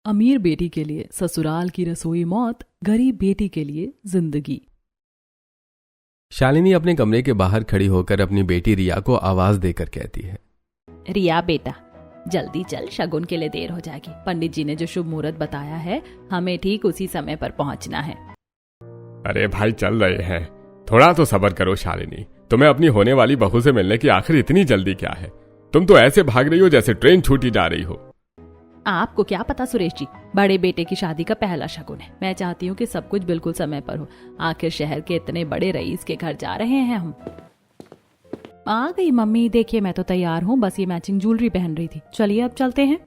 अमीर बेटी के लिए ससुराल की रसोई मौत, गरीब बेटी के लिए जिंदगी। शालिनी अपने कमरे के बाहर खड़ी होकर अपनी बेटी रिया को आवाज देकर कहती है, रिया बेटा, जल्दी चल, शगुन के लिए देर हो जाएगी। पंडित जी ने जो शुभ मुहूर्त बताया है, हमें ठीक उसी समय पर पहुंचना है। अरे भाई चल रहे हैं, थोड़ा तो सब्र करो शालिनी। तुम्हें अपनी होने वाली बहू से मिलने की आखिर इतनी जल्दी क्या है? तुम तो ऐसे भाग रही हो जैसे ट्रेन छूटी जा रही हो। आपको क्या पता सुरेश जी, बड़े बेटे की शादी का पहला शगुन है। मैं चाहती हूँ कि सब कुछ बिल्कुल समय पर हो। आखिर शहर के इतने बड़े रईस के घर जा रहे हैं हम। आ गई मम्मी, देखिए मैं तो तैयार हूँ, बस ये मैचिंग ज्वेलरी पहन रही थी। चलिए अब चलते हैं।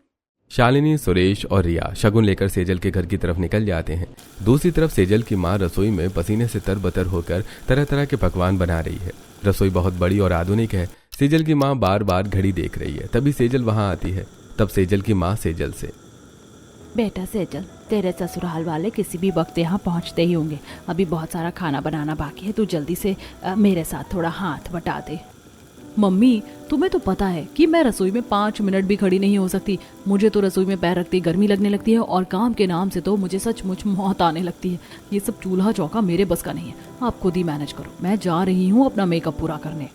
शालिनी, सुरेश और रिया शगुन लेकर सेजल के घर की तरफ निकल जाते हैं। दूसरी तरफ सेजल की माँ रसोई में पसीने से तरबतर होकर तरह तरह के पकवान बना रही है। रसोई बहुत बड़ी और आधुनिक है। सेजल की माँ बार बार घड़ी देख रही है। तभी सेजल वहां आती है। तब सेजल की माँ सेजल से, बेटा सेजल, तेरे ससुराल वाले किसी भी वक्त यहाँ पहुँचते ही होंगे। अभी बहुत सारा खाना बनाना बाकी है, तू जल्दी से मेरे साथ थोड़ा हाथ बटा दे। मम्मी, तुम्हें तो पता है कि मैं रसोई में 5 मिनट भी खड़ी नहीं हो सकती। मुझे तो रसोई में पैर रखते गर्मी लगने लगती है, और काम के नाम से तो मुझे सचमुच मौत आने लगती है। ये सब चूल्हा चौका मेरे बस का नहीं है। आप खुद ही मैनेज करो, मैं जा रही हूँ अपना मेकअप पूरा करने।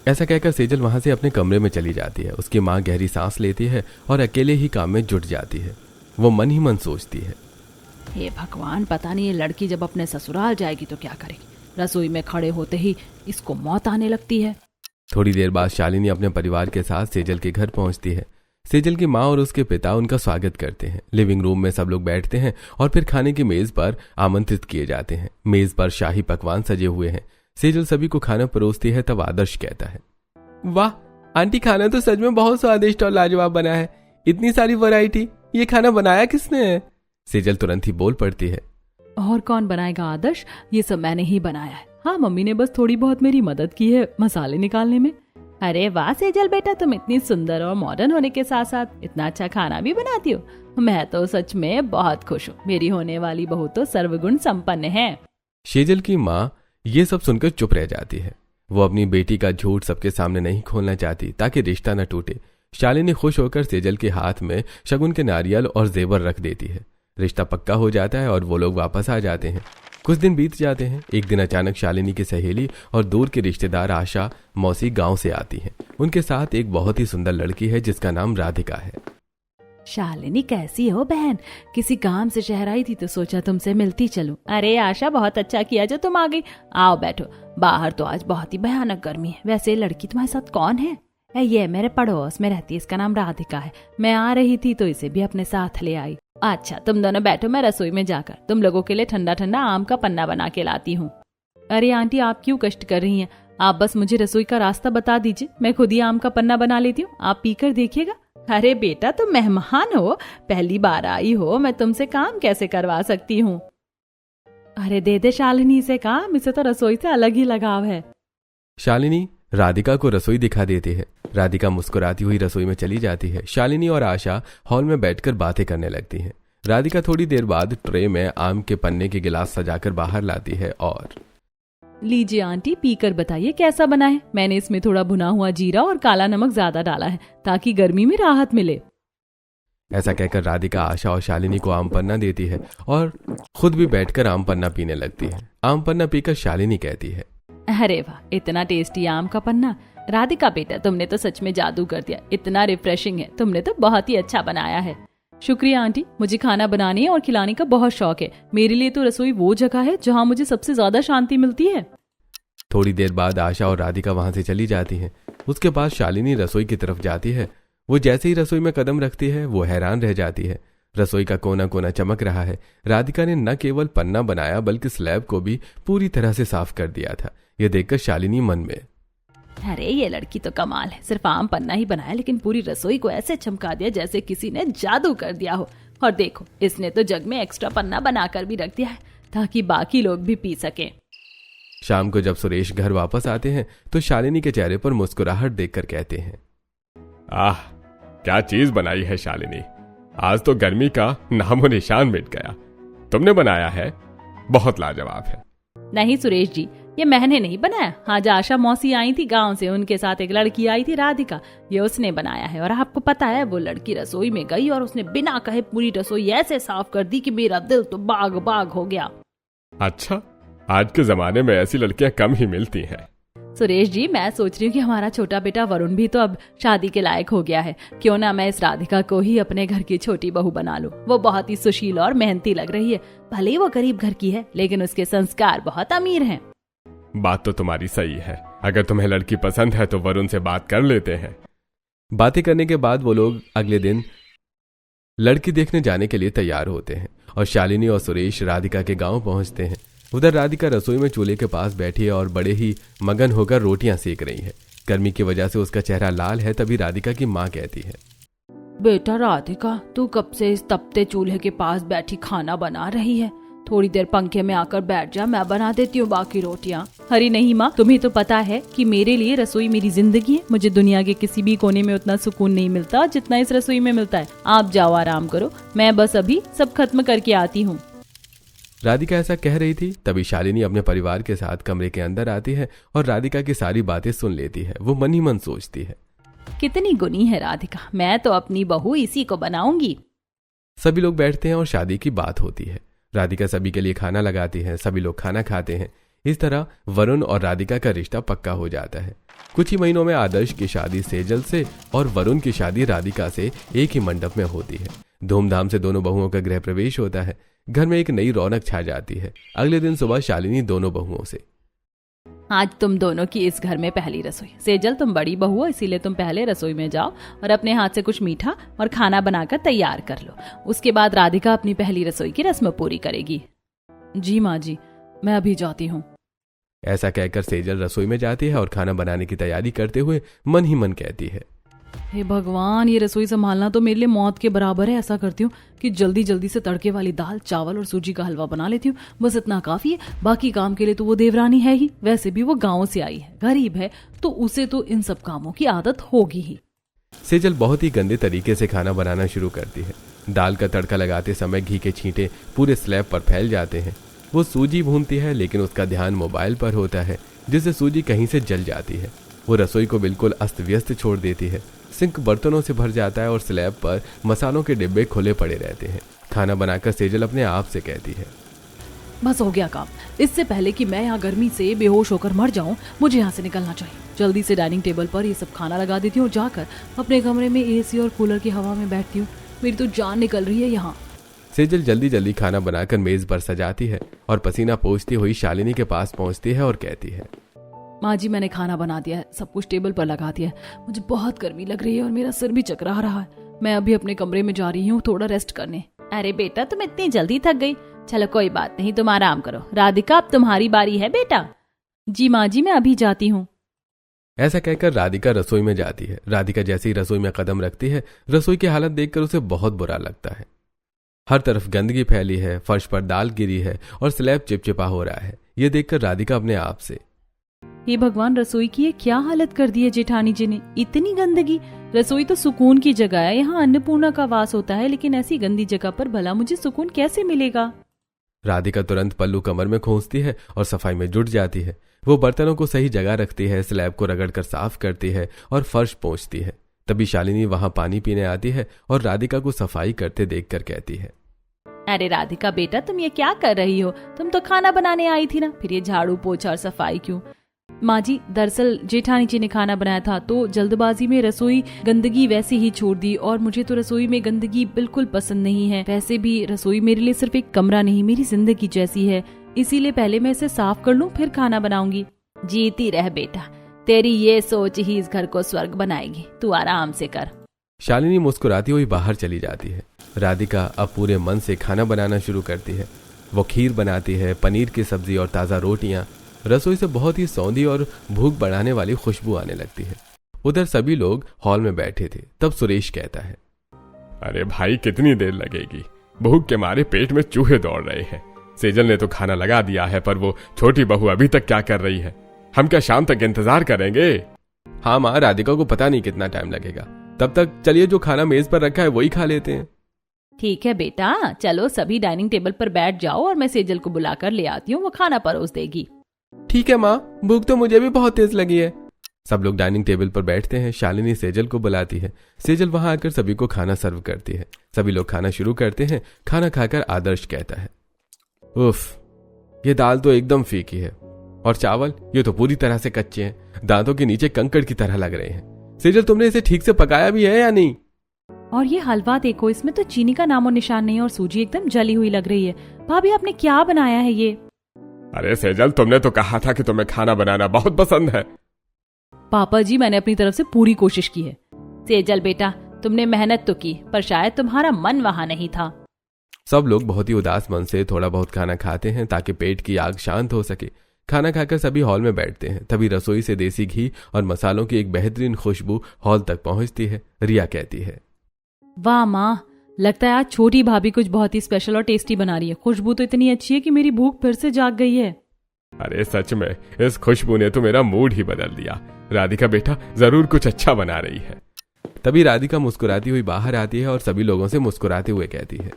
ऐसा कहकर सेजल वहां से अपने कमरे में चली जाती है। उसकी माँ गहरी सांस लेती है और अकेले ही काम में जुट जाती है। वो मन ही मन सोचती है, हे भगवान, पता नहीं ये लड़की जब अपने ससुराल जाएगी तो क्या करेगी। रसोई में खड़े होते ही इसको मौत आने लगती है। थोड़ी देर बाद शालिनी अपने परिवार के साथ सेजल के घर पहुंचती है। सेजल की माँ और उसके पिता उनका स्वागत करते हैं। लिविंग रूम में सब लोग बैठते हैं और फिर खाने की मेज पर आमंत्रित किए जाते हैं। मेज पर शाही पकवान सजे हुए हैं। सेजल सभी को खाना परोसती है। तब आदर्श कहता है, वाह आंटी, खाना तो सच में बहुत स्वादिष्ट और लाजवाब बना है। इतनी सारी वैरायटी, ये खाना बनाया किसने है? सेजल तुरंत ही बोल पड़ती है, और कौन बनाएगा आदर्श, ये सब मैंने ही बनाया है। हाँ, मम्मी ने बस थोड़ी बहुत मेरी मदद की है मसाले निकालने में। अरे वाह सेजल बेटा, तुम इतनी सुंदर और मॉडर्न होने के साथ साथ इतना अच्छा खाना भी बनाती हो। मैं तो सच में बहुत खुश हूँ। मेरी होने वाली बहू तो सर्वगुण संपन्न है। सेजल की माँ ये सब सुनकर चुप रह जाती है। वो अपनी बेटी का झूठ सबके सामने नहीं खोलना चाहती ताकि रिश्ता न टूटे। शालिनी खुश होकर सेजल के हाथ में शगुन के नारियल और जेवर रख देती है। रिश्ता पक्का हो जाता है और वो लोग वापस आ जाते हैं। कुछ दिन बीत जाते हैं। एक दिन अचानक शालिनी की सहेली और दूर के रिश्तेदार आशा मौसी गांव से आती हैं। उनके साथ एक बहुत ही सुंदर लड़की है जिसका नाम राधिका है। शालिनी कैसी हो बहन? किसी काम से शहर आई थी तो सोचा तुमसे मिलती चलूं। अरे आशा, बहुत अच्छा किया जो तुम आ गई। आओ बैठो। बाहर तो आज बहुत ही भयानक गर्मी है। वैसे लड़की तुम्हारे साथ कौन है? ये मेरे पड़ोस में रहती है, इसका नाम राधिका है। मैं आ रही थी तो इसे भी अपने साथ ले आई। अच्छा, तुम दोनों बैठो, मैं रसोई में जाकर तुम लोगों के लिए ठंडा ठंडा आम का पन्ना बना के लाती हूँ। अरे आंटी, आप क्यों कष्ट कर रही हैं? आप बस मुझे रसोई का रास्ता बता दीजिए, मैं खुद ही आम का पन्ना बना लेती हूँ। आप पीकर देखिएगा। अरे बेटा, तुम मेहमान हो, पहली बार आई हो, मैं तुमसे काम कैसे करवा सकती हूँ? अरे दे दे शालिनी से काम, इसे तो रसोई से अलग ही लगाव है। शालिनी राधिका को रसोई दिखा देती है। राधिका मुस्कुराती हुई रसोई में चली जाती है। शालिनी और आशा हॉल में बैठकर बातें करने लगती हैं। राधिका थोड़ी देर बाद ट्रे में आम के पन्ने के गिलास सजाकर बाहर लाती है और, लीजिए आंटी, पीकर बताइए कैसा बना है। मैंने इसमें थोड़ा भुना हुआ जीरा और काला नमक ज्यादा डाला है ताकि गर्मी में राहत मिले। ऐसा कहकर राधिका आशा और शालिनी को आम पन्ना देती है और खुद भी बैठकर आम पन्ना पीने लगती है। आम पन्ना पीकर शालिनी कहती है, अरे वाह, इतना टेस्टी आम का पन्ना। राधिका बेटा, तुमने तो सच में जादू कर दिया। इतना रिफ्रेशिंग है, तुमने तो बहुत ही अच्छा बनाया है। शुक्रिया आंटी, मुझे खाना बनाने और खिलाने का बहुत शौक है। मेरे लिए तो रसोई वो जगह है जहाँ मुझे सबसे ज्यादा शांति मिलती है। थोड़ी देर बाद आशा और राधिका वहां से चली जाती हैं। उसके बाद शालिनी रसोई की तरफ जाती है। वो जैसे ही रसोई में कदम रखती है वो हैरान रह जाती है। रसोई का कोना कोना चमक रहा है। राधिका ने न केवल पन्ना बनाया बल्कि स्लैब को भी पूरी तरह से साफ कर दिया था। यह देखकर शालिनी मन में, अरे ये लड़की तो कमाल है। सिर्फ आम पन्ना ही बनाया लेकिन पूरी रसोई को ऐसे चमका दिया जैसे किसी ने जादू कर दिया हो। और देखो, इसने तो जग में एक्स्ट्रा पन्ना बनाकर भी रख दिया है ताकि बाकी लोग भी पी सके। शाम को जब सुरेश घर वापस आते हैं तो शालिनी के चेहरे पर मुस्कुराहट देखकर कहते हैं, आह, क्या चीज बनाई है शालिनी। आज तो गर्मी का नामो निशान मिट गया। तुमने बनाया है, बहुत लाजवाब है। नहीं सुरेश जी, ये मैंने नहीं बनाया। आज आशा मौसी आई थी गांव से, उनके साथ एक लड़की आई थी राधिका, ये उसने बनाया है। और आपको पता है वो लड़की रसोई में गई और उसने बिना कहे पूरी रसोई ऐसे साफ कर दी कि मेरा दिल तो बाग बाग हो गया। अच्छा, आज के जमाने में ऐसी लड़कियां कम ही मिलती हैं। सुरेश जी, मैं सोच रही हूँ कि हमारा छोटा बेटा वरुण भी तो अब शादी के लायक हो गया है, क्यों ना मैं इस राधिका को ही अपने घर की छोटी बहू बना लूं। वो बहुत ही सुशील और मेहनती लग रही है, भले ही वो गरीब घर की है लेकिन उसके संस्कार बहुत अमीर हैं। बात तो तुम्हारी सही है। अगर तुम्हें लड़की पसंद है तो वरुण से बात कर लेते हैं। बातें करने के बाद वो लोग अगले दिन लड़की देखने जाने के लिए तैयार होते हैं और शालिनी और सुरेश राधिका के गांव पहुंचते हैं। उधर राधिका रसोई में चूल्हे के पास बैठी है और बड़े ही मगन होकर रोटियां सेक रही है। गर्मी की वजह से उसका चेहरा लाल है। तभी राधिका की माँ कहती है, बेटा राधिका, तू कब से इस तपते चूल्हे के पास बैठी खाना बना रही है? थोड़ी देर पंखे में आकर बैठ जा, मैं बना देती हूँ बाकी रोटियाँ। अरे नहीं माँ, तुम्हें तो पता है कि मेरे लिए रसोई मेरी जिंदगी है। मुझे दुनिया के किसी भी कोने में उतना सुकून नहीं मिलता जितना इस रसोई में मिलता है। आप जाओ आराम करो, मैं बस अभी सब खत्म करके आती हूँ। राधिका ऐसा कह रही थी तभी शालिनी अपने परिवार के साथ कमरे के अंदर आती है और राधिका की सारी बातें सुन लेती है। वो मन ही मन सोचती है, कितनी गुनी है राधिका, मैं तो अपनी बहू इसी को बनाऊंगी। सभी लोग बैठते हैं और शादी की बात होती है। राधिका सभी के लिए खाना लगाती है, सभी लोग खाना खाते हैं। इस तरह वरुण और राधिका का रिश्ता पक्का हो जाता है। कुछ ही महीनों में आदर्श की शादी सेजल से और वरुण की शादी राधिका से एक ही मंडप में होती है। धूमधाम से दोनों बहुओं का गृह प्रवेश होता है। घर में एक नई रौनक छा जाती है। अगले दिन सुबह शालिनी दोनों बहुओं से, आज तुम दोनों की इस घर में पहली रसोई। सेजल, तुम बड़ी बहू हो, इसीलिए तुम पहले रसोई में जाओ और अपने हाथ से कुछ मीठा और खाना बनाकर तैयार कर लो। उसके बाद राधिका अपनी पहली रसोई की रस्म पूरी करेगी। जी माँ जी, मैं अभी जाती हूँ। ऐसा कहकर सेजल रसोई में जाती है और खाना बनाने की तैयारी करते हुए मन ही मन कहती है, हे भगवान, ये रसोई संभालना तो मेरे लिए मौत के बराबर है। ऐसा करती हूँ कि जल्दी जल्दी से तड़के वाली दाल, चावल और सूजी का हलवा बना लेती हूँ। बस इतना काफी है। बाकी काम के लिए तो वो देवरानी है ही। वैसे भी वो गाँव से आई है, गरीब है, तो उसे तो इन सब कामों की आदत होगी ही। सेजल बहुत ही गंदे तरीके से खाना बनाना शुरू करती है। दाल का तड़का लगाते समय घी के छींटे पूरे स्लैब पर फैल जाते हैं। वो सूजी भूनती है लेकिन उसका ध्यान मोबाइल पर होता है, जिससे सूजी कहीं से जल जाती है। वो रसोई को बिल्कुल अस्त व्यस्त छोड़ देती है। सिंक बर्तनों से भर जाता है और स्लैब पर मसालों के डिब्बे खुले पड़े रहते हैं। खाना बनाकर सेजल अपने आप से कहती है, बस हो गया काम। इससे पहले कि मैं यहाँ गर्मी से बेहोश होकर मर जाऊं, मुझे यहाँ से निकलना चाहिए। जल्दी से डाइनिंग टेबल पर ये सब खाना लगा देती हूँ, जाकर अपने कमरे में एसी और कूलर की हवा में बैठती हूँ। मेरी तो जान निकल रही है यहाँ। सेजल जल्दी जल्दी खाना बनाकर मेज पर सजाती है और पसीना पोंछती हुई शालिनी के पास पहुंचती है और कहती है, माँ जी, मैंने खाना बना दिया है, सब कुछ टेबल पर लगा दिया है। मुझे बहुत गर्मी लग रही है और मेरा सिर भी चकरा रहा है। मैं अभी अपने कमरे में जा रही हूँ थोड़ा रेस्ट करने। अरे बेटा, तुम इतनी जल्दी थक गई? चलो कोई बात नहीं, तुम आराम करो। राधिका, अब तुम्हारी बारी है बेटा। जी माँ जी, मैं अभी जाती हूँ। ऐसा कहकर राधिका रसोई में जाती है। राधिका जैसे ही रसोई में कदम रखती है, रसोई की हालत देखकर उसे बहुत बुरा लगता है। हर तरफ गंदगी फैली है, फर्श पर दाल गिरी है और स्लैब चिपचिपा हो रहा है। ये देखकर राधिका अपने आप से, हे भगवान, रसोई की ये क्या हालत कर दी है जेठानी जी ने। इतनी गंदगी। रसोई तो सुकून की जगह है, यहाँ अन्नपूर्णा का वास होता है, लेकिन ऐसी गंदी जगह पर भला मुझे सुकून कैसे मिलेगा? राधिका तुरंत पल्लू कमर में खोंचती है और सफाई में जुट जाती है। वो बर्तनों को सही जगह रखती है, स्लैब को रगड़कर साफ करती है और फर्श पोंछती है। तभी शालिनी वहां पानी पीने आती है और राधिका को सफाई करते देखकर कहती है, अरे राधिका बेटा, तुम ये क्या कर रही हो? तुम तो खाना बनाने आई थी ना, फिर ये झाड़ू पोछा और सफाई क्यों? माँ जी, दरअसल जेठानी जी ने खाना बनाया था तो जल्दबाजी में रसोई गंदगी वैसे ही छोड़ दी, और मुझे तो रसोई में गंदगी बिल्कुल पसंद नहीं है। वैसे भी रसोई मेरे लिए सिर्फ एक कमरा नहीं, मेरी जिंदगी जैसी है, इसीलिए पहले मैं इसे साफ कर लूं, फिर खाना बनाऊंगी। जीती रह बेटा, तेरी ये सोच ही इस घर को स्वर्ग बनाएगी। तू आराम से कर। शालिनी मुस्कुराती हुई बाहर चली जाती है। राधिका अब पूरे मन से खाना बनाना शुरू करती है। वो खीर बनाती है, पनीर की सब्जी और ताज़ा रोटियां। रसोई से बहुत ही सौंधी और भूख बढ़ाने वाली खुशबू आने लगती है। उधर सभी लोग हॉल में बैठे थे। तब सुरेश कहता है, अरे भाई, कितनी देर लगेगी? भूख के मारे पेट में चूहे दौड़ रहे हैं। सेजल ने तो खाना लगा दिया है, पर वो छोटी बहू अभी तक क्या कर रही है? हम क्या शाम तक इंतजार करेंगे? हाँ माँ, राधिका को पता नहीं कितना टाइम लगेगा। तब तक चलिए जो खाना मेज पर रखा है वही खा लेते हैं। ठीक है बेटा, चलो सभी डाइनिंग टेबल पर बैठ जाओ और मैं सेजल को बुलाकर ले आती हूँ, वो खाना परोस देगी। ठीक है माँ, भूख तो मुझे भी बहुत तेज लगी है। सब लोग डाइनिंग टेबल पर बैठते हैं। शालिनी सेजल को बुलाती है। सेजल वहां आकर सभी को खाना सर्व करती है। सभी लोग खाना शुरू करते हैं। खाना खाकर आदर्श कहता है, उफ, ये दाल तो एकदम फीकी है, और चावल ये तो पूरी तरह से कच्चे हैं, दांतों के नीचे कंकड़ की तरह लग रहे हैं। सेजल, तुमने इसे ठीक से पकाया भी है या नहीं? और ये हलवा देखो, इसमें तो चीनी का नामो निशान नहीं और सूजी एकदम जली हुई लग रही है। भाभी, आपने क्या बनाया है ये? अरे सेजल, तुमने तो कहा था कि तुम्हें खाना बनाना बहुत पसंद है। पापा जी, मैंने अपनी तरफ से पूरी कोशिश की है। सेजल बेटा, तुमने मेहनत तो की, पर शायद तुम्हारा मन वहां नहीं था। सब लोग बहुत ही उदास मन से थोड़ा बहुत खाना खाते हैं ताकि पेट की आग शांत हो सके। खाना खाकर सभी हॉल में बैठते हैं। तभी रसोई से देसी घी और मसालों की एक बेहतरीन खुशबू हॉल तक पहुंचती है। रिया कहती है, वाह माँ, लगता है आज छोटी भाभी कुछ बहुत ही स्पेशल और टेस्टी बना रही है। खुशबू तो इतनी अच्छी है कि मेरी भूख फिर से जाग गई है। अरे सच में, इस खुशबू ने तो मेरा मूड ही बदल दिया। राधिका बेटा जरूर कुछ अच्छा बना रही है। तभी राधिका मुस्कुराती हुई बाहर आती है और सभी लोगों से मुस्कुराते हुए कहती है,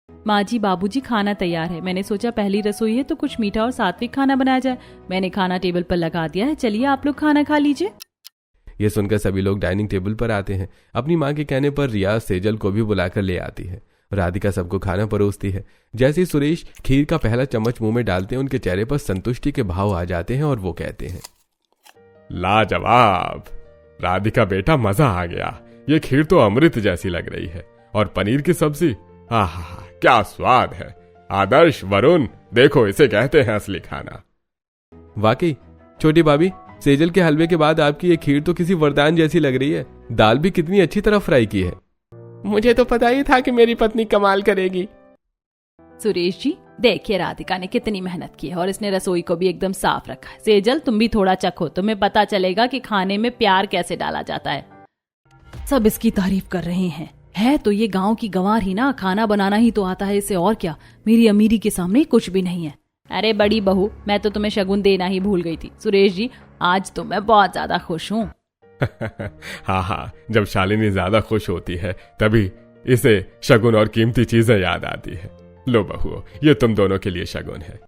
माँ जी, बाबूजी, खाना तैयार है। मैंने सोचा पहली रसोई है तो कुछ मीठा और सात्विक खाना बनाया जाए। मैंने खाना टेबल पर लगा दिया है, चलिए आप लोग खाना खा लीजिए। ये सुनकर सभी लोग डाइनिंग टेबल पर आते हैं। अपनी माँ के कहने पर रिया सेजल को भी बुलाकर ले आती है। राधिका सबको खाना परोसती है। जैसे ही सुरेश खीर का पहला चम्मच मुंह में डालते हैं, उनके चेहरे पर संतुष्टि के भाव आ जाते हैं और वो कहते हैं, लाजवाब राधिका बेटा, मजा आ गया। ये खीर तो अमृत जैसी लग रही है, और पनीर की सब्जी, आहा क्या स्वाद है। आदर्श, वरुण, देखो इसे कहते हैं असली खाना। वाकई छोटी भाभी, सेजल के हलवे के बाद आपकी ये खीर तो किसी वरदान जैसी लग रही है। दाल भी कितनी अच्छी तरह फ्राई की है। मुझे तो पता ही था कि मेरी पत्नी कमाल करेगी। सुरेश जी, देखिए राधिका ने कितनी मेहनत की है और इसने रसोई को भी एकदम साफ रखा है। सेजल, तुम भी थोड़ा चखो, तुम्हें पता चलेगा कि खाने में प्यार कैसे डाला जाता है। सब इसकी तारीफ कर रहे हैं। है तो ये गांव की गंवार ही ना, खाना बनाना ही तो आता है इसे, और क्या। मेरी अमीरी के सामने कुछ भी नहीं है। अरे बड़ी बहू, मैं तो तुम्हें शगुन देना ही भूल गई थी। सुरेश जी, आज तो मैं बहुत ज्यादा खुश हूँ। हाँ, जब शालिनी ज्यादा खुश होती है तभी इसे शगुन और कीमती चीजें याद आती है। लो बहुओं, ये तुम दोनों के लिए शगुन है।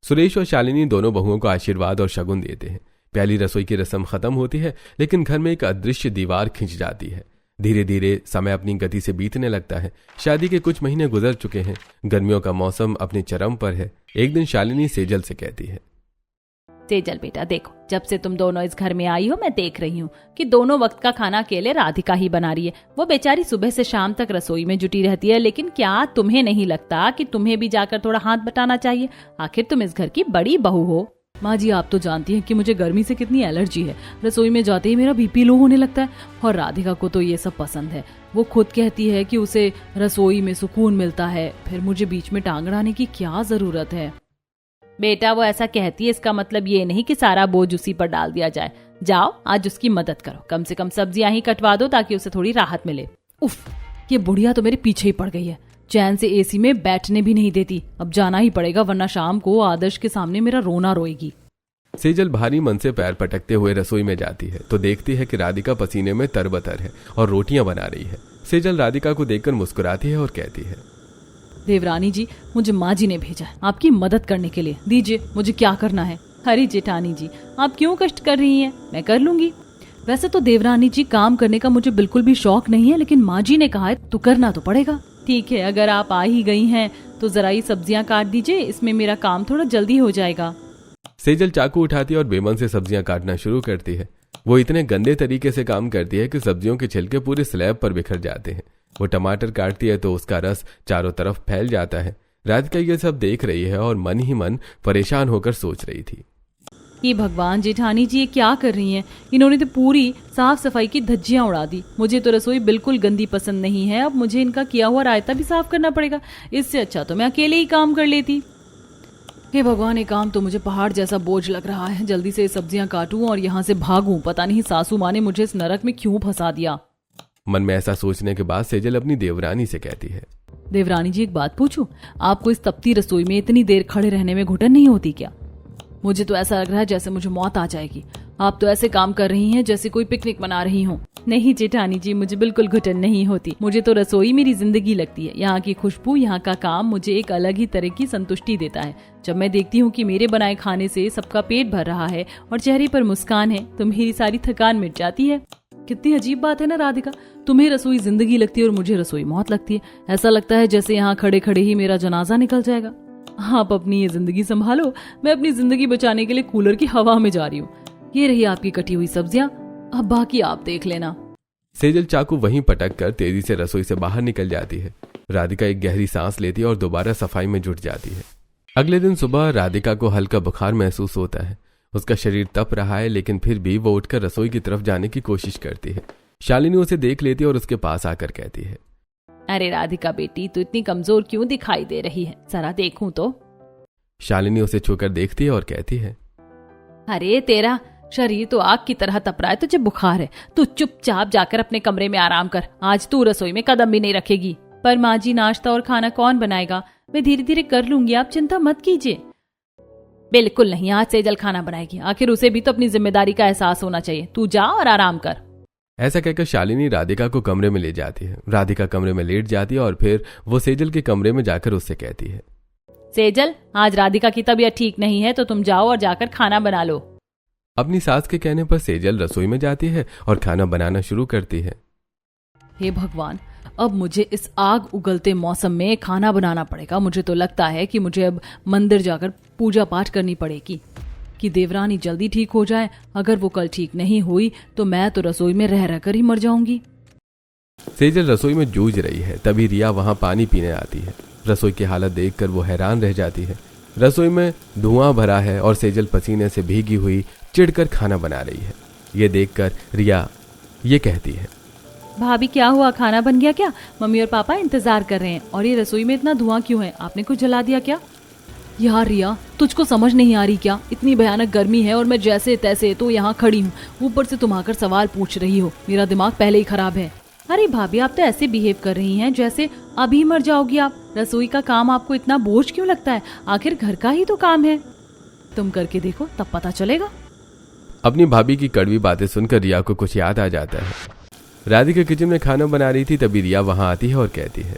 सुरेश और शालिनी दोनों बहुओं को आशीर्वाद और शगुन देते हैं। पहली रसोई की रस्म खत्म होती है, लेकिन घर में एक अदृश्य दीवार खिंच जाती है। धीरे धीरे समय अपनी गति से बीतने लगता है। शादी के कुछ महीने गुजर चुके हैं। गर्मियों का मौसम अपने चरम पर है। एक दिन शालिनी सेजल से कहती है, सेजल बेटा, देखो, जब से तुम दोनों इस घर में आई हो, मैं देख रही हूँ कि दोनों वक्त का खाना अकेले राधिका ही बना रही है। वो बेचारी सुबह से शाम तक रसोई में जुटी रहती है, लेकिन क्या तुम्हें नहीं लगता कि तुम्हें भी जाकर थोड़ा हाथ बटाना चाहिए? आखिर तुम इस घर की बड़ी बहू हो। माँ जी, आप तो जानती हैं कि मुझे गर्मी से कितनी एलर्जी है। रसोई में जाते ही मेरा बीपी लो होने लगता है, और राधिका को तो ये सब पसंद है। वो खुद कहती है कि उसे रसोई में सुकून मिलता है, फिर मुझे बीच में टांग अड़ाने की क्या जरूरत है? बेटा, वो ऐसा कहती है, इसका मतलब ये नहीं कि सारा बोझ उसी पर डाल दिया जाए। जाओ, आज उसकी मदद करो, कम से कम सब्जियां ही कटवा दो ताकि उसे थोड़ी राहत मिले। उफ, ये बुढ़िया तो मेरे पीछे ही पड़ गई है। चैन से एसी में बैठने भी नहीं देती। अब जाना ही पड़ेगा, वरना शाम को आदर्श के सामने मेरा रोना रोएगी। सेजल भारी मन से पैर पटकते हुए रसोई में जाती है तो देखती है कि राधिका पसीने में तरबतर है और रोटियां बना रही है। सेजल राधिका को देखकर मुस्कुराती है और कहती है, देवरानी जी, मुझे माँ जी ने भेजा है आपकी मदद करने के लिए। दीजिए, मुझे क्या करना है। अरे जेठानी जी, आप क्यों कष्ट कर रही हैं? मैं कर लूंगी। वैसे तो देवरानी जी, काम करने का मुझे बिल्कुल भी शौक नहीं है, लेकिन माँ जी ने कहा है तो करना तो पड़ेगा। ठीक है, अगर आप आ ही गई हैं तो जरा ही सब्जियां काट दीजिए, इसमें मेरा काम थोड़ा जल्दी हो जाएगा। सेजल चाकू उठाती है और बेमन से सब्जियां काटना शुरू करती है। वो इतने गंदे तरीके से काम करती है कि सब्जियों के छिलके पूरे स्लैब पर बिखर जाते हैं। वो टमाटर काटती है तो उसका रस चारों तरफ फैल जाता है। राधिका ये सब देख रही है और मन ही मन परेशान होकर सोच रही थी, ये भगवान, जेठानी जी ये क्या कर रही हैं? इन्होंने तो पूरी साफ सफाई की धज्जियां उड़ा दी। मुझे तो रसोई बिल्कुल गंदी पसंद नहीं है। अब मुझे इनका किया हुआ रायता भी साफ करना पड़ेगा। इससे अच्छा तो मैं अकेले ही काम कर लेती। हे भगवान, ये काम तो मुझे पहाड़ जैसा बोझ लग रहा है। जल्दी से सब्जियां काटूं और यहाँ से भागूं। पता नहीं सासू माँ ने मुझे इस नरक में क्यों फंसा दिया। मन में ऐसा सोचने के बाद सेजल अपनी देवरानी से कहती है, देवरानी जी, एक बात पूछूं? आपको इस तपती रसोई में इतनी देर खड़े रहने में घुटन नहीं होती क्या? मुझे तो ऐसा लग रहा है जैसे मुझे मौत आ जाएगी। आप तो ऐसे काम कर रही हैं जैसे कोई पिकनिक मना रही हो। नहीं जेठानी जी, मुझे बिल्कुल घुटन नहीं होती। मुझे तो रसोई मेरी जिंदगी लगती है। यहाँ की खुशबू, यहाँ का काम मुझे एक अलग ही तरह की संतुष्टि देता है। जब मैं देखती हूँ कि मेरे बनाए खाने से सबका पेट भर रहा है और चेहरे पर मुस्कान है तो मेरी सारी थकान मिट जाती है। कितनी अजीब बात है ना राधिका, तुम्हें रसोई जिंदगी लगती है और मुझे रसोई मौत लगती है। ऐसा लगता है जैसे यहाँ खड़े खड़े ही मेरा जनाजा निकल जाएगा। आप अपनी ये जिंदगी संभालो, मैं अपनी जिंदगी बचाने के लिए कूलर की हवा में जा रही हूँ। ये रही आपकी कटी हुई सब्जियां, अब बाकी आप देख लेना। सेजल चाकू वहीं पटक कर तेजी से रसोई से बाहर निकल जाती है। राधिका एक गहरी सांस लेती है और दोबारा सफाई में जुट जाती है। अगले दिन सुबह राधिका को हल्का बुखार महसूस होता है। उसका शरीर तप रहा है, लेकिन फिर भी वो उठकर रसोई की तरफ जाने की कोशिश करती है। शालिनी उसे देख लेती है और उसके पास आकर कहती है, अरे राधिका बेटी, तू इतनी कमजोर क्यों दिखाई दे रही है, जरा देखूं तो। शालिनी उसे छूकर देखती है और कहती है, अरे तेरा शरीर तो आग की तरह तप रहा है, तुझे बुखार है। तू चुपचाप जाकर अपने कमरे में आराम कर, आज तू रसोई में कदम भी नहीं रखेगी। पर माँ जी, नाश्ता और खाना कौन बनाएगा? मैं धीरे धीरे कर लूंगी, आप चिंता मत कीजिए। बिल्कुल नहीं, आज सेजल खाना बनाएगी। आखिर उसे भी तो अपनी जिम्मेदारी का एहसास होना चाहिए। तू जा और आराम कर। ऐसा कहकर शालिनी राधिका को कमरे में ले जाती है। राधिका कमरे में लेट जाती है और फिर वो सेजल के कमरे में जाकर उससे कहती है, सेजल, आज राधिका की तबीयत ठीक नहीं है तो तुम जाओ और जाकर खाना बना लो। अपनी सास के कहने पर सेजल रसोई में जाती है और खाना बनाना शुरू करती है। हे भगवान, अब मुझे इस आग उगलते मौसम में खाना बनाना पड़ेगा। मुझे तो लगता है कि मुझे अब मंदिर जाकर पूजा पाठ करनी पड़ेगी कि देवरानी जल्दी ठीक हो जाए। अगर वो कल ठीक नहीं हुई तो मैं तो रसोई में रह रहकर ही मर जाऊंगी। सेजल रसोई में जूझ रही है, तभी रिया वहां पानी पीने आती है। रसोई की हालत देखकर वो हैरान रह जाती है। रसोई में धुआं भरा है और सेजल पसीने से भीगी हुई चिढ़कर खाना बना रही है। ये देखकर रिया ये कहती है, भाभी क्या हुआ, खाना बन गया क्या? मम्मी और पापा इंतजार कर रहे हैं। और ये रसोई में इतना धुआं क्यों है? आपने कुछ जला दिया क्या? यार रिया, तुझको समझ नहीं आ रही क्या? इतनी भयानक गर्मी है और मैं जैसे तैसे तो यहाँ खड़ी हूँ, ऊपर से तुम आकर सवाल पूछ रही हो। मेरा दिमाग पहले ही खराब है। अरे भाभी, आप तो ऐसे बिहेव कर रही हैं जैसे अभी मर जाओगी आप। रसोई का काम आपको इतना बोझ क्यों लगता है? आखिर घर का ही तो काम है। तुम करके देखो, तब पता चलेगा। अपनी भाभी की कड़वी बातें सुनकर रिया को कुछ याद आ जाता है। राधिका किचन में खाना बना रही थी, तभी रिया वहां आती है और कहती है,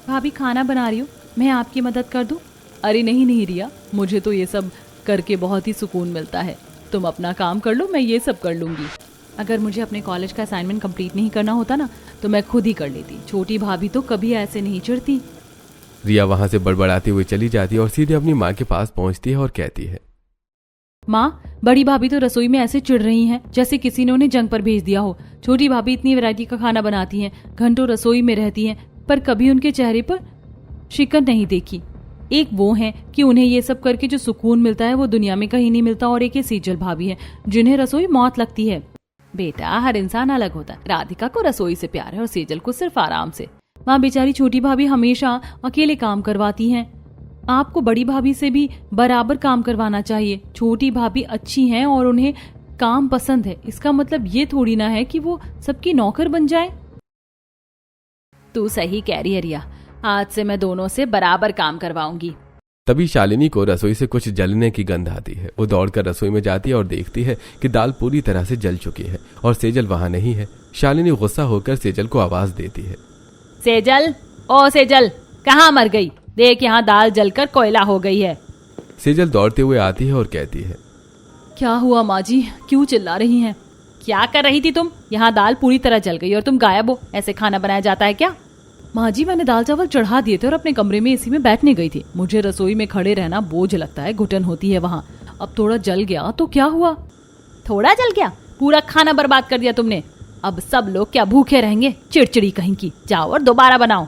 भाभी खाना बना रही हूँ, मैं आपकी मदद कर दूं? अरे नहीं नहीं रिया, मुझे तो ये सब करके बहुत ही सुकून मिलता है। तुम अपना काम कर लो, मैं ये सब कर लूंगी। अगर मुझे अपने कॉलेज का असाइनमेंट कंप्लीट नहीं करना होता ना तो मैं खुद ही कर लेती। छोटी भाभी तो कभी ऐसे नहीं चिढ़ती। रिया वहां से बड़बड़ाती हुई चली जाती है और सीधे अपनी माँ के पास पहुंचती है और कहती है, माँ, बड़ी भाभी तो रसोई में ऐसे चिढ़ रही हैं जैसे किसी ने उन्हें जंग पर भेज दिया हो। छोटी भाभी इतनी वैरायटी का खाना बनाती हैं, घंटों रसोई में रहती हैं, पर कभी उनके चेहरे पर शिकन नहीं देखी। एक वो है कि उन्हें ये सब करके जो सुकून मिलता है वो दुनिया में कहीं नहीं मिलता, और एक ये सेजल भाभी है जिन्हें रसोई मौत लगती है। बेटा, हर इंसान अलग होता है। राधिका को रसोई से प्यार है और सेजल को सिर्फ आराम से। माँ, बेचारी छोटी भाभी हमेशा अकेले काम करवाती हैं। आपको बड़ी भाभी से भी बराबर काम करवाना चाहिए। छोटी भाभी अच्छी हैं और उन्हें काम पसंद है, इसका मतलब ये थोड़ी ना है कि वो सबकी नौकर बन जाए। तू सही कह रही है रिया, आज से मैं दोनों से बराबर काम करवाऊंगी। तभी शालिनी को रसोई से कुछ जलने की गंध आती है। वो दौड़कर रसोई में जाती है और देखती है कि दाल पूरी तरह से जल चुकी है और सेजल वहां नहीं है। शालिनी गुस्सा होकर सेजल को आवाज देती है, सेजल, ओ सेजल, कहाँ मर गई? देख, यहाँ दाल जलकर कोयला हो गई है। सेजल दौड़ते हुए आती है और कहती है, क्या हुआ माँ जी, क्यों चिल्ला रही हैं? क्या कर रही थी तुम? यहाँ दाल पूरी तरह जल गई और तुम गायब हो। ऐसे खाना बनाया जाता है क्या? माँ जी, मैंने दाल चावल चढ़ा दिए थे और अपने कमरे में एसी में बैठने गई थी। मुझे रसोई में खड़े रहना बोझ लगता है, घुटन होती है वहाँ। अब थोड़ा जल गया तो क्या हुआ? थोड़ा जल गया? पूरा खाना बर्बाद कर दिया तुमने। अब सब लोग क्या भूखे रहेंगे? चिड़चिड़ी कहीं की। जाओ और दोबारा बनाओ।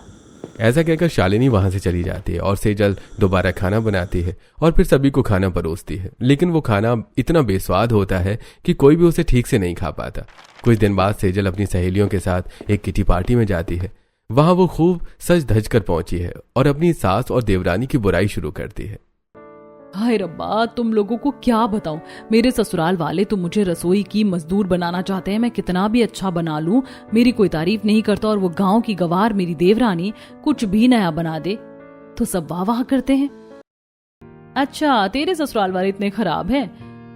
ऐसा कहकर शालिनी वहां से चली जाती है और सेजल दोबारा खाना बनाती है और फिर सभी को खाना परोसती है। लेकिन वो खाना इतना बेस्वाद होता है कि कोई भी उसे ठीक से नहीं खा पाता। कुछ दिन बाद सेजल अपनी सहेलियों के साथ एक किटी पार्टी में जाती है। वहां वो खूब सज धज कर पहुंची है और अपनी सास और देवरानी की बुराई शुरू करती है। हाय रब्बा, तुम लोगों को क्या बताऊं। मेरे ससुराल वाले तो मुझे रसोई की मजदूर बनाना चाहते हैं। मैं कितना भी अच्छा बना लूं, मेरी कोई तारीफ नहीं करता, और वो गांव की गवार मेरी देवरानी कुछ भी नया बना दे तो सब वाह वाह करते हैं। अच्छा, तेरे ससुराल वाले इतने खराब हैं?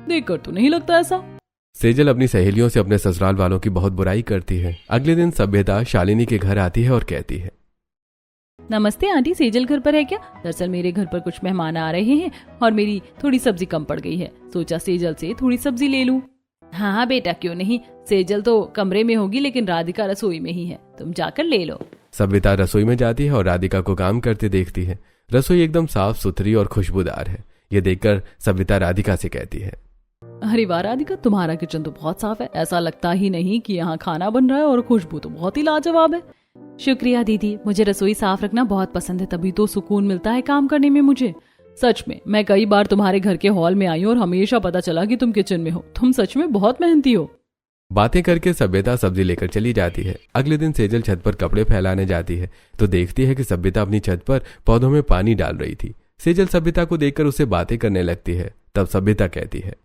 देखकर तो नहीं लगता ऐसा। सेजल अपनी सहेलियों से अपने ससुराल वालों की बहुत बुराई करती है। अगले दिन सभ्यता शालिनी के घर आती है और कहती है, नमस्ते आंटी, सेजल घर पर है क्या? दरअसल मेरे घर पर कुछ मेहमान आ रहे हैं और मेरी थोड़ी सब्जी कम पड़ गई है, सोचा सेजल से थोड़ी सब्जी ले लूं। हाँ हाँ बेटा, क्यों नहीं। सेजल तो कमरे में होगी लेकिन राधिका रसोई में ही है, तुम जाकर ले लो। सभ्यता रसोई में जाती है और राधिका को काम करते देखती है। रसोई एकदम साफ सुथरी और खुशबूदार है। ये देखकर सभ्यता राधिका से कहती है, अरे वाह राधिका, तुम्हारा किचन तो बहुत साफ है, ऐसा लगता ही नहीं कि यहाँ खाना बन रहा है, और खुशबू तो बहुत ही लाजवाब है। शुक्रिया दीदी, मुझे रसोई साफ रखना बहुत पसंद है, तभी तो सुकून मिलता है काम करने में मुझे। सच में मैं कई बार तुम्हारे घर के हॉल में आई हूँ और हमेशा पता चला कि तुम किचन में हो। तुम सच में बहुत मेहनती हो। बातें करके सभ्यता सब्जी लेकर चली जाती है। अगले दिन सेजल छत पर कपड़े फैलाने जाती है तो देखती है कि सभ्यता अपनी छत पर पौधों में पानी डाल रही थी। सेजल सभ्यता को देखकर उससे बातें करने लगती है। तब सभ्यता कहती है,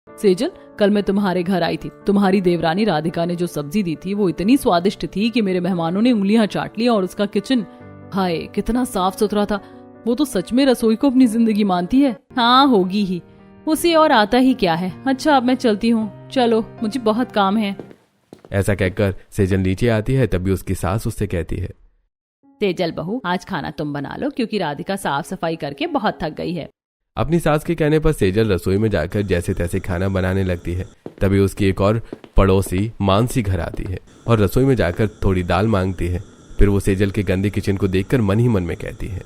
सेजल, कल मैं तुम्हारे घर आई थी। तुम्हारी देवरानी राधिका ने जो सब्जी दी थी वो इतनी स्वादिष्ट थी कि मेरे मेहमानों ने उंगलियां चाट ली, और उसका किचन, हाय कितना साफ सुथरा था। वो तो सच में रसोई को अपनी जिंदगी मानती है। हाँ होगी ही, उसे और आता ही क्या है। अच्छा अब मैं चलती हूँ, चलो मुझे बहुत काम है। ऐसा कहकर सेजल नीचे आती है। तभी उसकी सास उससे कहती है, सेजल बहू, आज खाना तुम बना लो क्योंकि राधिका साफ सफाई करके बहुत थक गई है। अपनी सास के कहने पर सेजल रसोई में जाकर जैसे तैसे खाना बनाने लगती है। तभी उसकी एक और पड़ोसी मानसी घर आती है और रसोई में जाकर थोड़ी दाल मांगती है। फिर वो सेजल के गंदे किचन को देखकर मन ही मन में कहती है,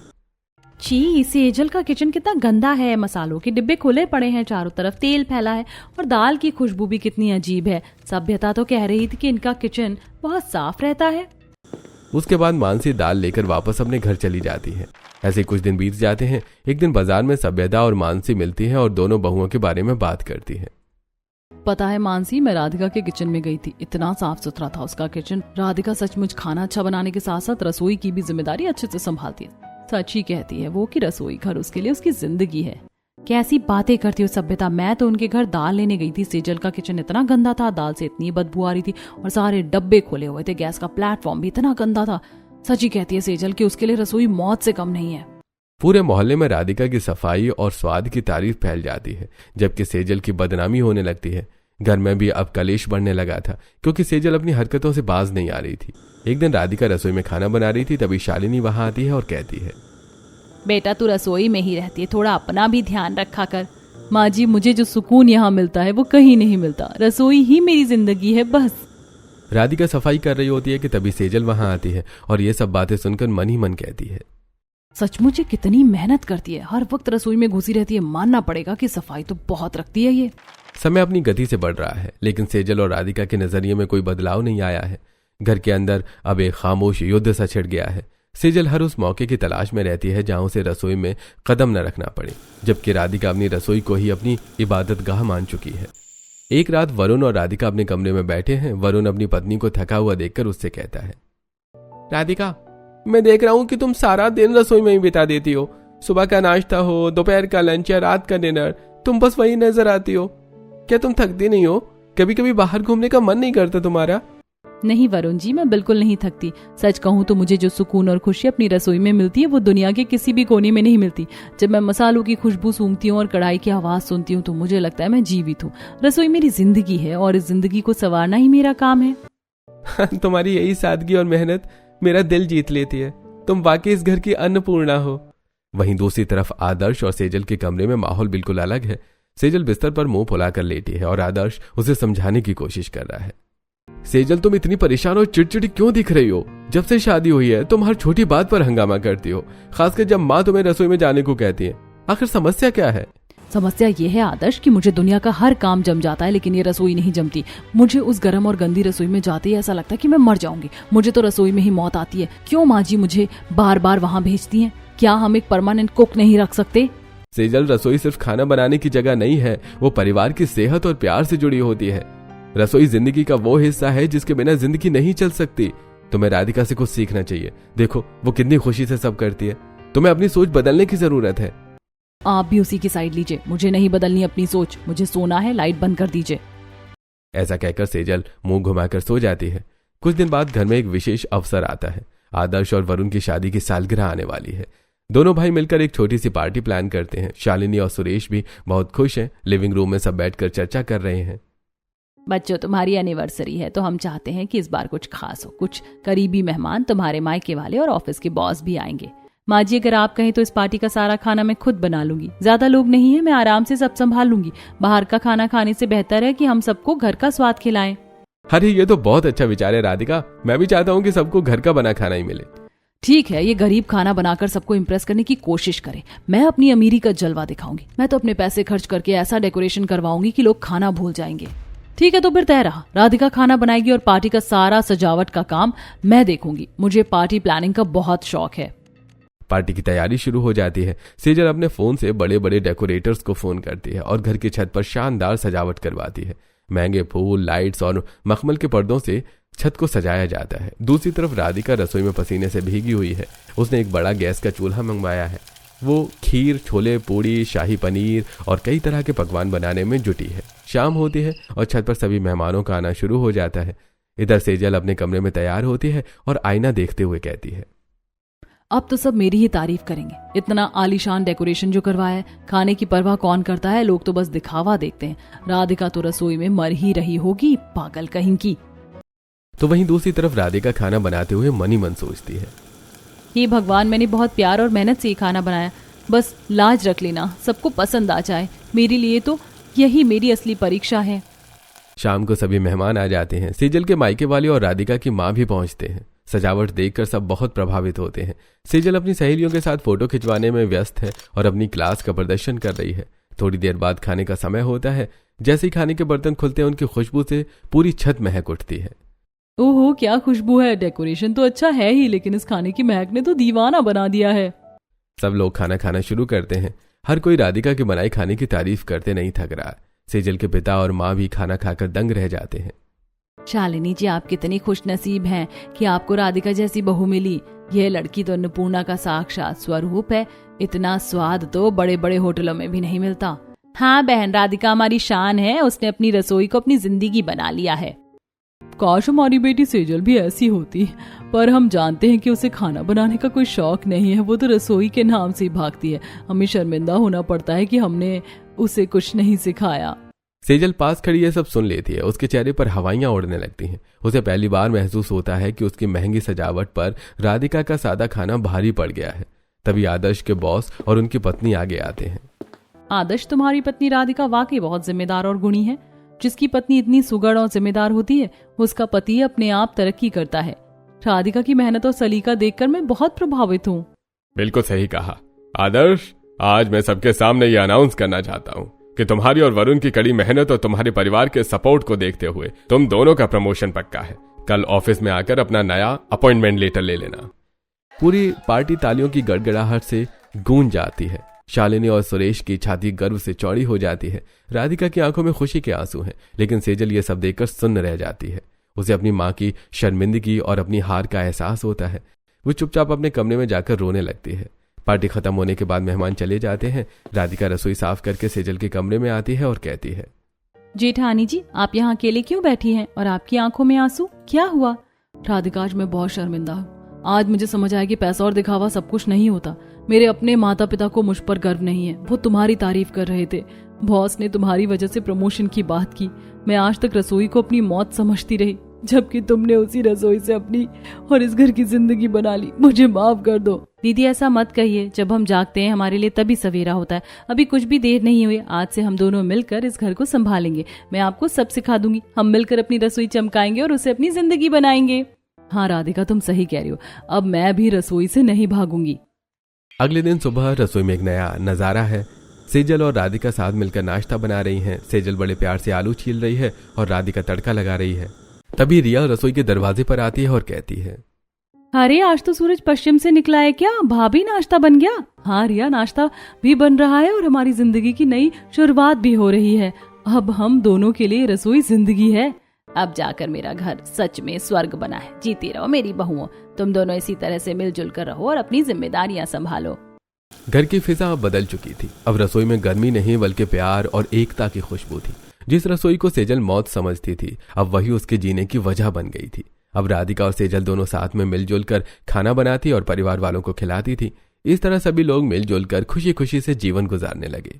छी, सेजल का किचन कितना गंदा है। मसालों के डिब्बे खुले पड़े हैं, चारों तरफ तेल फैला है, और दाल की खुशबू भी कितनी अजीब है। सभ्यता तो कह रही थी कि इनका किचन बहुत साफ रहता है। उसके बाद मानसी दाल लेकर वापस अपने घर चली जाती है। ऐसे कुछ दिन बीत जाते हैं। एक दिन बाजार में सभ्यता और मानसी मिलती है और दोनों बहुओं के बारे में बात करती है। पता है मानसी, मैं राधिका के किचन में गई थी, इतना साफ सुथरा था उसका किचन। राधिका सचमुच खाना अच्छा बनाने के साथ साथ रसोई की भी जिम्मेदारी अच्छे से संभालती है। सच ही कहती है वो कि रसोई घर उसके लिए उसकी जिंदगी है। कैसी बातें करती हो सभ्यता, मैं तो उनके घर दाल लेने गई थी। सेजल का किचन इतना गंदा था, दाल से इतनी बदबू आ रही थी और सारे डब्बे खुले हुए थे। गैस का प्लेटफॉर्म भी इतना गंदा था। सच ही कहती है सेजल कि उसके लिए रसोई मौत से कम नहीं है। पूरे मोहल्ले में राधिका की सफाई और स्वाद की तारीफ फैल जाती है, जबकि सेजल की बदनामी होने लगती है। घर में भी अब कलेश बढ़ने लगा था क्योंकि सेजल अपनी हरकतों से बाज नहीं आ रही थी। एक दिन राधिका रसोई में खाना बना रही थी। तभी शालिनी वहां आती है और कहती है, बेटा तू रसोई में ही रहती है, थोड़ा अपना भी ध्यान रखा कर। माँ जी, मुझे जो सुकून यहाँ मिलता है वो कहीं नहीं मिलता। रसोई ही मेरी जिंदगी है बस। राधिका सफाई कर रही होती है कि तभी सेजल वहां आती है और ये सब बातें सुनकर मन ही मन कहती है, सचमुच ये कितनी मेहनत करती है, हर वक्त रसोई में घुसी रहती है। मानना पड़ेगा कि सफाई तो बहुत रखती है ये। समय अपनी गति से बढ़ रहा है लेकिन सेजल और राधिका के नजरिए में कोई बदलाव नहीं आया है। घर के अंदर अब एक खामोश युद्ध सा छिड़ गया है। सेजल हर उस मौके की तलाश में रहती है जहां उसे रसोई में कदम न रखना पड़े, जबकि राधिका अपनी रसोई को ही अपनी इबादत गाह मान चुकी है। एक रात वरुण और राधिका अपने कमरे में बैठे हैं। वरुण अपनी पत्नी को थका हुआ देखकर उससे कहता है, राधिका, मैं देख रहा हूँ कि तुम सारा दिन रसोई में ही बिता देती हो। सुबह का नाश्ता हो, दोपहर का लंच या रात का डिनर, तुम बस वही नजर आती हो। क्या तुम थकती नहीं हो? कभी कभी बाहर घूमने का मन नहीं करता तुम्हारा? नहीं वरुण जी, मैं बिल्कुल नहीं थकती। सच कहूँ तो मुझे जो सुकून और खुशी अपनी रसोई में मिलती है वो दुनिया के किसी भी कोने में नहीं मिलती। जब मैं मसालों की खुशबू सूंघती हूँ और कढ़ाई की आवाज सुनती हूँ तो मुझे लगता है मैं जीवित हूँ। रसोई मेरी जिंदगी है और इस जिंदगी को संवारना ही मेरा काम है। तुम्हारी यही सादगी और मेहनत मेरा दिल जीत लेती है। तुम वाकई इस घर की अन्नपूर्णा हो। वहीं दूसरी तरफ आदर्श और सेजल के कमरे में माहौल बिल्कुल अलग है। सेजल बिस्तर पर मुंह फुलाकर लेटी है और आदर्श उसे समझाने की कोशिश कर रहा है। सेजल, तुम इतनी परेशान और चिड़चिड़ी क्यों दिख रही हो? जब से शादी हुई है तुम हर छोटी बात पर हंगामा करती हो, खासकर जब माँ तुम्हें रसोई में जाने को कहती है। आखिर समस्या क्या है? समस्या ये है आदर्श कि मुझे दुनिया का हर काम जम जाता है लेकिन ये रसोई नहीं जमती। मुझे उस गर्म और गंदी रसोई में जाते ही ऐसा लगता है कि मैं मर जाऊंगी। मुझे तो रसोई में ही मौत आती है। क्यों माँ जी मुझे बार बार वहाँ भेजती हैं? क्या हम एक परमानेंट कुक नहीं रख सकते? सेजल, रसोई सिर्फ खाना बनाने की जगह नहीं है, वो परिवार की सेहत और प्यार से जुड़ी होती है। रसोई जिंदगी का वो हिस्सा है जिसके बिना जिंदगी नहीं चल सकती। तुम्हें राधिका से कुछ सीखना चाहिए। देखो वो कितनी खुशी से सब करती है। तुम्हें अपनी सोच बदलने की जरूरत है। आप भी उसी की साइड लीजिए। मुझे नहीं बदलनी अपनी सोच, मुझे सोना है, लाइट बंद कर दीजिए। ऐसा कहकर सेजल मुंह घुमाकर सो जाती है। कुछ दिन बाद घर में एक विशेष अवसर आता है। आदर्श और वरुण की शादी की सालगिरह आने वाली है। दोनों भाई मिलकर एक छोटी सी पार्टी प्लान करते हैं। शालिनी और सुरेश भी बहुत खुश हैं। लिविंग रूम में सब बैठकर चर्चा कर रहे हैं। बच्चों, तुम्हारी एनिवर्सरी है तो हम चाहते हैं कि इस बार कुछ खास हो। कुछ करीबी मेहमान, तुम्हारे मायके वाले और ऑफिस के बॉस भी आएंगे। माँ जी, अगर आप कहें तो इस पार्टी का सारा खाना मैं खुद बना लूंगी। ज्यादा लोग नहीं है, मैं आराम से सब संभाल लूंगी। बाहर का खाना खाने से बेहतर है कि हम सबको घर का स्वाद खिलाएं। अरे ये तो बहुत अच्छा विचार है राधिका, मैं भी चाहता हूँ कि सबको घर का बना खाना ही मिले। ठीक है, ये गरीब खाना बनाकर सबको इम्प्रेस करने की कोशिश करें। मैं अपनी अमीरी का जलवा दिखाऊंगी। मैं तो अपने पैसे खर्च करके ऐसा डेकोरेशन करवाऊंगी कि लोग खाना भूल जाएंगे। ठीक है, तो फिर तय रहा। राधिका खाना बनाएगी और पार्टी का सारा सजावट का काम मैं देखूंगी। मुझे पार्टी प्लानिंग का बहुत शौक है। पार्टी की तैयारी शुरू हो जाती है। सेजल अपने फोन से बड़े बड़े डेकोरेटर्स को फोन करती है और घर की छत पर शानदार सजावट करवाती है। महंगे फूल, लाइट्स और मखमल के पर्दों से छत को सजाया जाता है। दूसरी तरफ राधिका रसोई में पसीने से भीगी हुई है। उसने एक बड़ा गैस का चूल्हा मंगवाया है। वो खीर, छोले, पूड़ी, शाही पनीर और कई तरह के पकवान बनाने में जुटी है। शाम होती है और छत पर सभी मेहमानों का आना शुरू हो जाता है। इधर सेजल अपने कमरे में तैयार होती है और आईना देखते हुए कहती है, अब तो सब मेरी ही तारीफ करेंगे। इतना आलीशान डेकोरेशन जो करवाया है, खाने की परवाह कौन करता है, लोग तो बस दिखावा देखते हैं। राधिका तो रसोई में मर ही रही होगी, पागल कहीं की। तो वहीं दूसरी तरफ राधिका खाना बनाते हुए मन ही मन सोचती है, हे भगवान, मैंने बहुत प्यार और मेहनत से ये खाना बनाया। बस लाज रख लेना, सबको पसंद आ जाए। मेरे लिए तो यही मेरी असली परीक्षा है। शाम को सभी मेहमान आ जाते हैं। सेजल के मायके वाले और राधिका की माँ भी पहुंचते हैं। सजावट देखकर सब बहुत प्रभावित होते हैं। सेजल अपनी सहेलियों के साथ फोटो खिंचवाने में व्यस्त है और अपनी क्लास का प्रदर्शन कर रही है। थोड़ी देर बाद खाने का समय होता है। जैसे ही खाने के बर्तन खुलते हैं, उनकी खुशबू से पूरी छत महक उठती है। ओहो, क्या खुशबू है। डेकोरेशन तो अच्छा है ही, लेकिन इस खाने की महक ने तो दीवाना बना दिया है। सब लोग खाना खाना शुरू करते हैं। हर कोई राधिका की बनाई खाने की तारीफ करते नहीं थक रहा। सेजल के पिता और माँ भी खाना खाकर दंग रह जाते हैं। शालिनी जी, आप कितनी खुशनसीब हैं कि आपको राधिका जैसी बहू मिली। यह लड़की तो अन्नपूर्णा का साक्षात स्वरूप है। इतना स्वाद तो बड़े बड़े होटलों में भी नहीं मिलता। हाँ बहन, राधिका हमारी शान है। उसने अपनी रसोई को अपनी जिंदगी बना लिया है। काश हमारी बेटी सेजल भी ऐसी होती, पर हम जानते हैं कि उसे खाना बनाने का कोई शौक नहीं है। वो तो रसोई के नाम से ही भागती है। हमें शर्मिंदा होना पड़ता है कि हमने उसे कुछ नहीं सिखाया। सेजल पास खड़ी ये सब सुन लेती है। उसके चेहरे पर हवाइयां उड़ने लगती हैं। उसे पहली बार महसूस होता है कि उसकी महंगी सजावट पर राधिका का सादा खाना भारी पड़ गया है। तभी आदर्श के बॉस और उनकी पत्नी आगे आते हैं। आदर्श, तुम्हारी पत्नी राधिका वाकई बहुत जिम्मेदार और गुणी है। जिसकी पत्नी इतनी सुगढ़ और जिम्मेदार होती है, उसका पति अपने आप तरक्की करता है। राधिका की मेहनत और सलीका देखकर मैं बहुत प्रभावित हूँ। बिल्कुल सही कहा आदर्श। आज मैं सबके सामने ये अनाउंस करना चाहता हूँ कि तुम्हारी और वरुण की कड़ी मेहनत और तुम्हारे परिवार के सपोर्ट को देखते हुए तुम दोनों का प्रमोशन पक्का है। कल ऑफिस में आकर अपना नया अपॉइंटमेंट लेटर ले लेना। पूरी पार्टी तालियों की गड़गड़ाहट से गूंज जाती है। शालिनी और सुरेश की छाती गर्व से चौड़ी हो जाती है। राधिका की आंखों में खुशी के आंसू हैं, लेकिन सेजल ये सब देखकर सुन्न रह जाती है। उसे अपनी माँ की शर्मिंदगी और अपनी हार का एहसास होता है। वो चुपचाप अपने कमरे में जाकर रोने लगती है। पार्टी खत्म होने के बाद मेहमान चले जाते हैं। राधिका रसोई साफ करके सेजल के कमरे में आती है और कहती है, जेठानी जी, आप यहाँ अकेले क्यों बैठी हैं और आपकी आंखों में आंसू? क्या हुआ? राधिका, आज मैं बहुत शर्मिंदा हूँ। आज मुझे समझ आया कि पैसा और दिखावा सब कुछ नहीं होता। मेरे अपने माता पिता को मुझ पर गर्व नहीं है। वो तुम्हारी तारीफ कर रहे थे। बॉस ने तुम्हारी वजह से प्रमोशन की बात की। मैं आज तक रसोई को अपनी मौत समझती रही, जबकि तुमने उसी रसोई से अपनी और इस घर की जिंदगी बना ली। मुझे माफ कर दो। दीदी, ऐसा मत कहिए। जब हम जागते हैं हमारे लिए तभी सवेरा होता है। अभी कुछ भी देर नहीं हुई। आज से हम दोनों मिलकर इस घर को संभालेंगे। मैं आपको सब सिखा दूंगी। हम मिलकर अपनी रसोई चमकाएंगे और उसे अपनी जिंदगी बनाएंगे। हाँ राधिका, तुम सही कह रही हो। अब मैं भी रसोई से नहीं भागूंगी। अगले दिन सुबह रसोई में एक नया नजारा है। सेजल और राधिका साथ मिलकर नाश्ता बना रही हैं। सेजल बड़े प्यार से आलू छील रही है और राधिका तड़का लगा रही है। तभी रिया रसोई के दरवाजे पर आती है और कहती है, अरे आज तो सूरज पश्चिम से निकला है क्या? भाभी, नाश्ता बन गया? हाँ रिया, नाश्ता भी बन रहा है और हमारी जिंदगी की नई शुरुआत भी हो रही है। अब हम दोनों के लिए रसोई जिंदगी है। अब जाकर मेरा घर सच में स्वर्ग बना है। जीती रहो मेरी बहुओं। तुम दोनों इसी तरह से मिलजुल कर रहो और अपनी जिम्मेदारियां संभालो। घर की फिजा अब बदल चुकी थी। अब रसोई में गर्मी नहीं बल्कि प्यार और एकता की खुशबू थी। जिस रसोई को सेजल मौत समझती थी, अब वही उसके जीने की वजह बन गई थी। अब राधिका और सेजल दोनों साथ में मिलजुल कर खाना बनाती और परिवार वालों को खिलाती थी। इस तरह सभी लोग मिलजुल कर खुशी खुशी से जीवन गुजारने लगे।